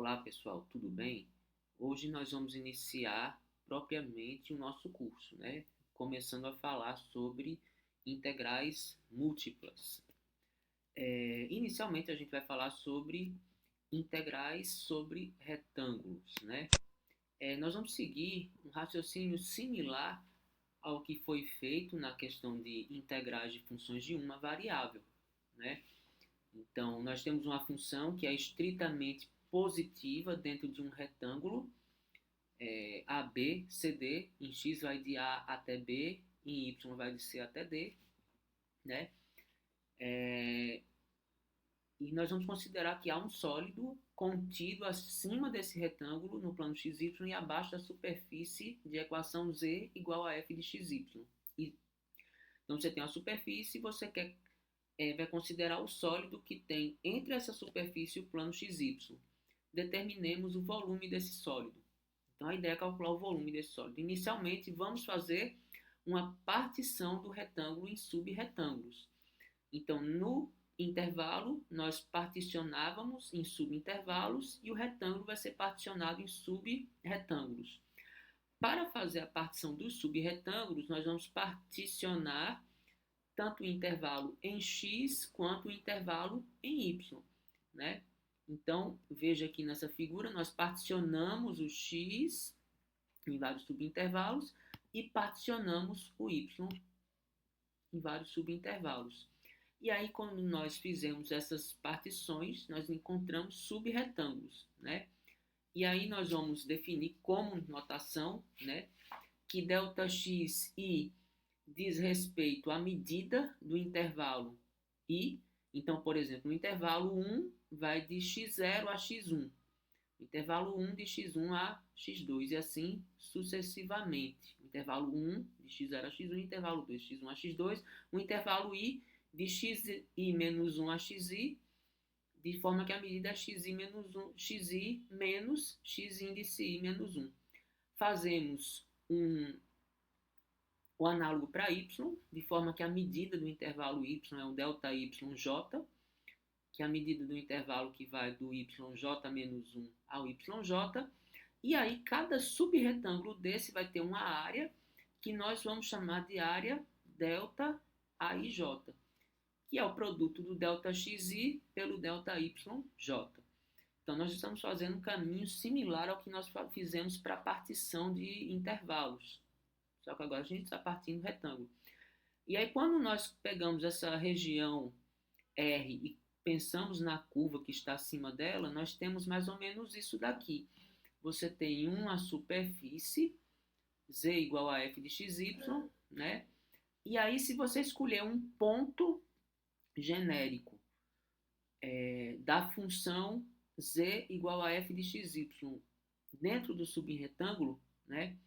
Olá pessoal, tudo bem? Hoje nós vamos iniciar propriamente o nosso curso, né? Começando a falar sobre integrais múltiplas. Inicialmente a gente vai falar sobre integrais sobre retângulos, né? Nós vamos seguir um raciocínio similar ao que foi feito na questão de integrais de funções de uma variável, né? Então, nós temos uma função que é estritamente positiva dentro de um retângulo, AB, CD, em x vai de A até B, em Y vai de C até D, né? E nós vamos considerar que há um sólido contido acima desse retângulo no plano XY e abaixo da superfície de equação Z igual a f de xy. Então, você tem a superfície e você vai considerar o sólido que tem entre essa superfície e o plano XY. Determinemos o volume desse sólido. Então, a ideia é calcular o volume desse sólido. Inicialmente, vamos fazer uma partição do retângulo em subretângulos. Então, no intervalo, nós particionávamos em subintervalos e o retângulo vai ser particionado em subretângulos. Para fazer a partição dos subretângulos, nós vamos particionar tanto o intervalo em x quanto o intervalo em y, né? Então, veja aqui nessa figura, nós particionamos o x em vários subintervalos e particionamos o y em vários subintervalos. E aí, quando nós fizemos essas partições, nós encontramos subretângulos, né? E aí nós vamos definir como notação, né, que ΔXi diz respeito à medida do intervalo i. Então, por exemplo, no intervalo 1 vai de x0 a x1. Intervalo 1 de x1 a x2 e assim sucessivamente. Intervalo 1 de x0 a x1, intervalo 2 de x1 a x2, o intervalo i de xi menos 1 a xi, de forma que a medida é xi menos 1, xi menos x índice i menos 1. Fazemos o análogo para y, de forma que a medida do intervalo y é o ΔYJ, que é a medida do intervalo que vai do yj menos 1 ao yj, e aí cada subretângulo desse vai ter uma área que nós vamos chamar de área ΔAIJ, que é o produto do ΔXi pelo ΔYJ. Então, nós estamos fazendo um caminho similar ao que nós fizemos para a partição de intervalos. Só que agora a gente está partindo do retângulo. E aí, quando nós pegamos essa região R e pensamos na curva que está acima dela, nós temos mais ou menos isso daqui. Você tem uma superfície, Z igual a f de xy, né? E aí, se você escolher um ponto genérico da função z igual a f de xy dentro do subretângulo, né,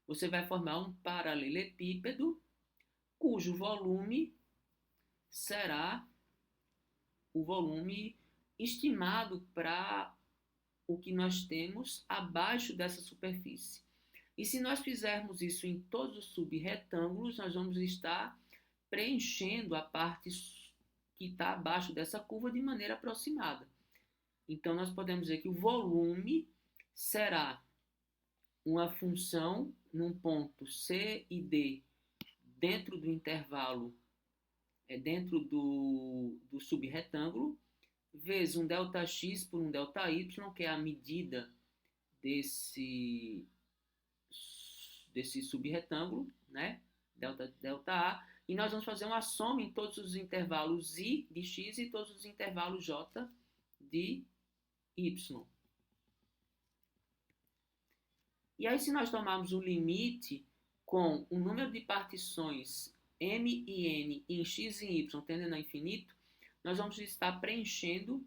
você vai formar um paralelepípedo cujo volume será o volume estimado para o que nós temos abaixo dessa superfície. E se nós fizermos isso em todos os subretângulos, nós vamos estar preenchendo a parte que está abaixo dessa curva de maneira aproximada. Então, nós podemos dizer que o volume será uma função num ponto C e D dentro do intervalo, dentro do subretângulo, vezes um ΔX por um ΔY, que é a medida desse subretângulo, né? ΔA, e nós vamos fazer uma soma em todos os intervalos i de x e todos os intervalos j de y. E aí, se nós tomarmos o limite com o número de partições m e n em x e em y tendendo a infinito, nós vamos estar preenchendo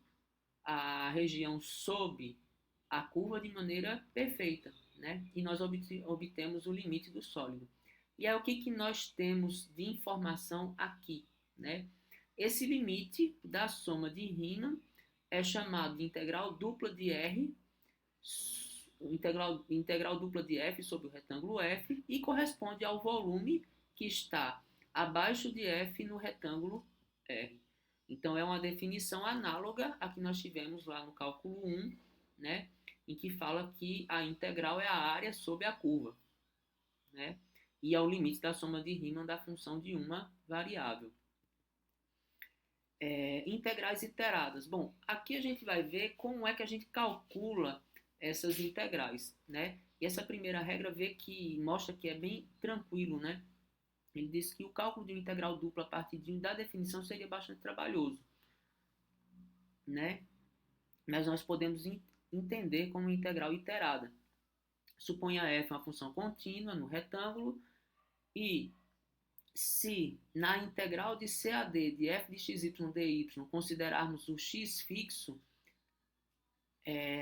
a região sob a curva de maneira perfeita, né? E nós obtemos o limite do sólido. E aí, o que nós temos de informação aqui, né? Esse limite da soma de Riemann é chamado de integral dupla de R, integral dupla de F sobre o retângulo F, e corresponde ao volume que está abaixo de F no retângulo R. Então, é uma definição análoga à que nós tivemos lá no cálculo 1, né, em que fala que a integral é a área sobre a curva, né, e é o limite da soma de Riemann da função de uma variável. Integrais iteradas. Bom, aqui a gente vai ver como é que a gente calcula essas integrais, né? E essa primeira regra mostra que é bem tranquilo, né? Ele diz que o cálculo de uma integral dupla a partir da definição seria bastante trabalhoso, né? Mas nós podemos entender como integral iterada. Suponha f uma função contínua no retângulo e se na integral de CAD de f de xy dy considerarmos o x fixo,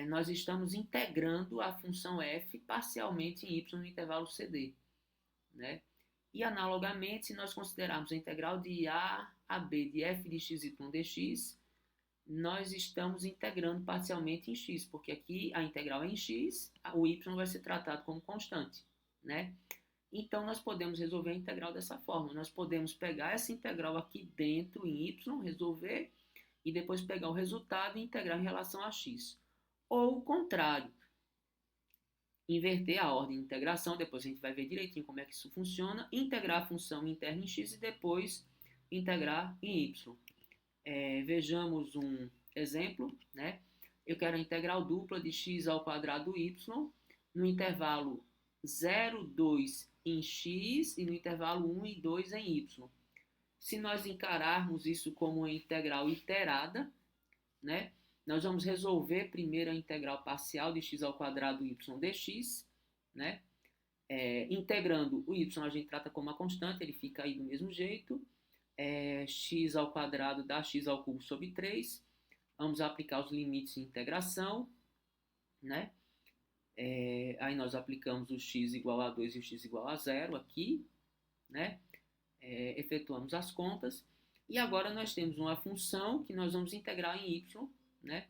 nós estamos integrando a função f parcialmente em y no intervalo CD, né? E analogamente, se nós considerarmos a integral de a a b de f de xy dx, nós estamos integrando parcialmente em x, porque aqui a integral é em x, o y vai ser tratado como constante, né? Então, nós podemos resolver a integral dessa forma. Nós podemos pegar essa integral aqui dentro em y, resolver, e depois pegar o resultado e integrar em relação a x. Ou o contrário, inverter a ordem de integração, depois a gente vai ver direitinho como é que isso funciona, integrar a função interna em x e depois integrar em y. Vejamos um exemplo, né? Eu quero a integral dupla de x ao quadrado y no intervalo 0, 2 em x e no intervalo 1 e 2 em y. Se nós encararmos isso como uma integral iterada, né, nós vamos resolver primeiro a integral parcial de x ao quadrado y dx, né? Integrando o y a gente trata como uma constante, ele fica aí do mesmo jeito. X ao quadrado dá x ao cubo sobre 3. Vamos aplicar os limites de integração, né? Aí nós aplicamos o x igual a 2 e o x igual a 0 aqui, né? Efetuamos as contas. E agora nós temos uma função que nós vamos integrar em y, né?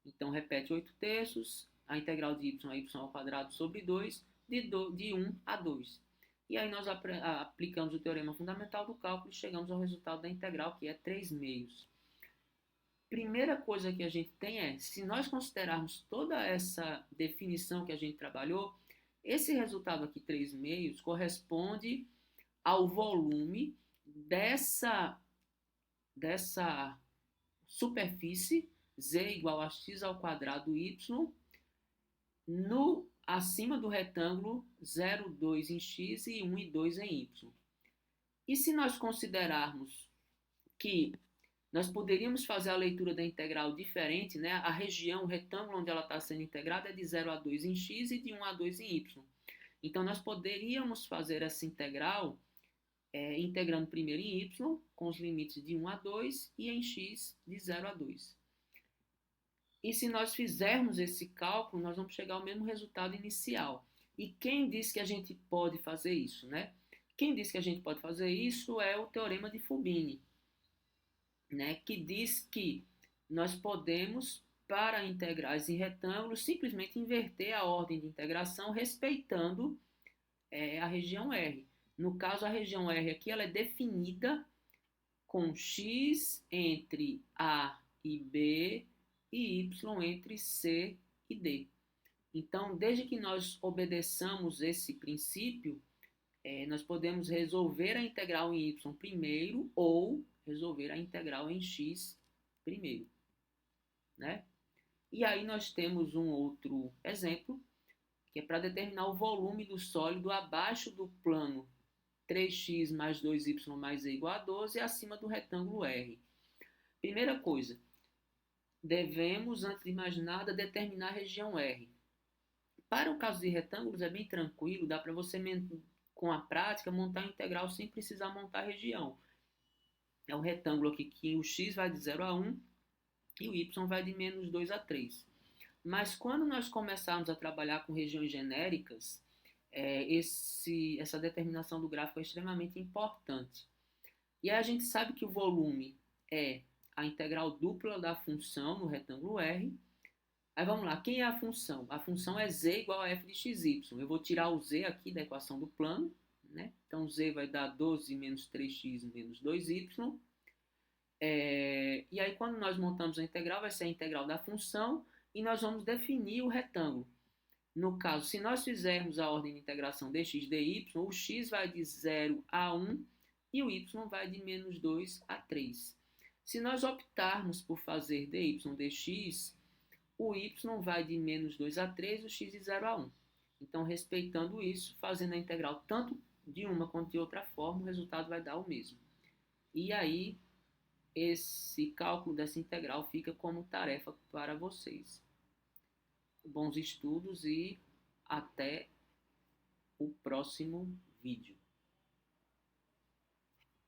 Então, repete 8 terços, a integral de y é y ao quadrado sobre 2, de 1 a 2. E aí nós aplicamos o teorema fundamental do cálculo e chegamos ao resultado da integral, que é 3 meios. Primeira coisa que a gente tem se nós considerarmos toda essa definição que a gente trabalhou, esse resultado aqui, 3 meios, corresponde ao volume dessa superfície, z igual a x ao quadrado y, acima do retângulo 0, 2 em x e 1 e 2 em y. E se nós considerarmos que nós poderíamos fazer a leitura da integral diferente, né? A região, o retângulo onde ela está sendo integrada é de 0 a 2 em x e de 1 a 2 em y. Então, nós poderíamos fazer essa integral integrando primeiro em y, com os limites de 1 a 2, e em x de 0 a 2. E se nós fizermos esse cálculo, nós vamos chegar ao mesmo resultado inicial. E quem diz que a gente pode fazer isso, né? Quem diz que a gente pode fazer isso é o teorema de Fubini, né? Que diz que nós podemos, para integrais em retângulos, simplesmente inverter a ordem de integração respeitando a região R. No caso, a região R aqui ela é definida com x entre A e B e y entre C e D. Então, desde que nós obedeçamos esse princípio, nós podemos resolver a integral em y primeiro ou resolver a integral em x primeiro, né? E aí nós temos um outro exemplo, que é para determinar o volume do sólido abaixo do plano 3x mais 2y mais z igual a 12 e acima do retângulo R. Primeira coisa, devemos, antes de mais nada, determinar a região R. Para o caso de retângulos é bem tranquilo, dá para você, com a prática, montar a integral sem precisar montar a região. É um retângulo aqui que o x vai de 0 a 1 e o y vai de menos 2 a 3. Mas quando nós começarmos a trabalhar com regiões genéricas, essa determinação do gráfico é extremamente importante. E aí a gente sabe que o volume é a integral dupla da função no retângulo R. Aí vamos lá, quem é a função? A função é z igual a f de xy. Eu vou tirar o z aqui da equação do plano, né? Então z vai dar 12 menos 3x menos 2y. E aí quando nós montamos a integral, vai ser a integral da função e nós vamos definir o retângulo. No caso, se nós fizermos a ordem de integração dx dy, o x vai de 0 a 1 e o y vai de menos 2 a 3. Se nós optarmos por fazer dy dx, o y vai de menos 2 a 3 e o x de 0 a 1. Então, respeitando isso, fazendo a integral tanto de uma quanto de outra forma, o resultado vai dar o mesmo. E aí, esse cálculo dessa integral fica como tarefa para vocês. Bons estudos e até o próximo vídeo.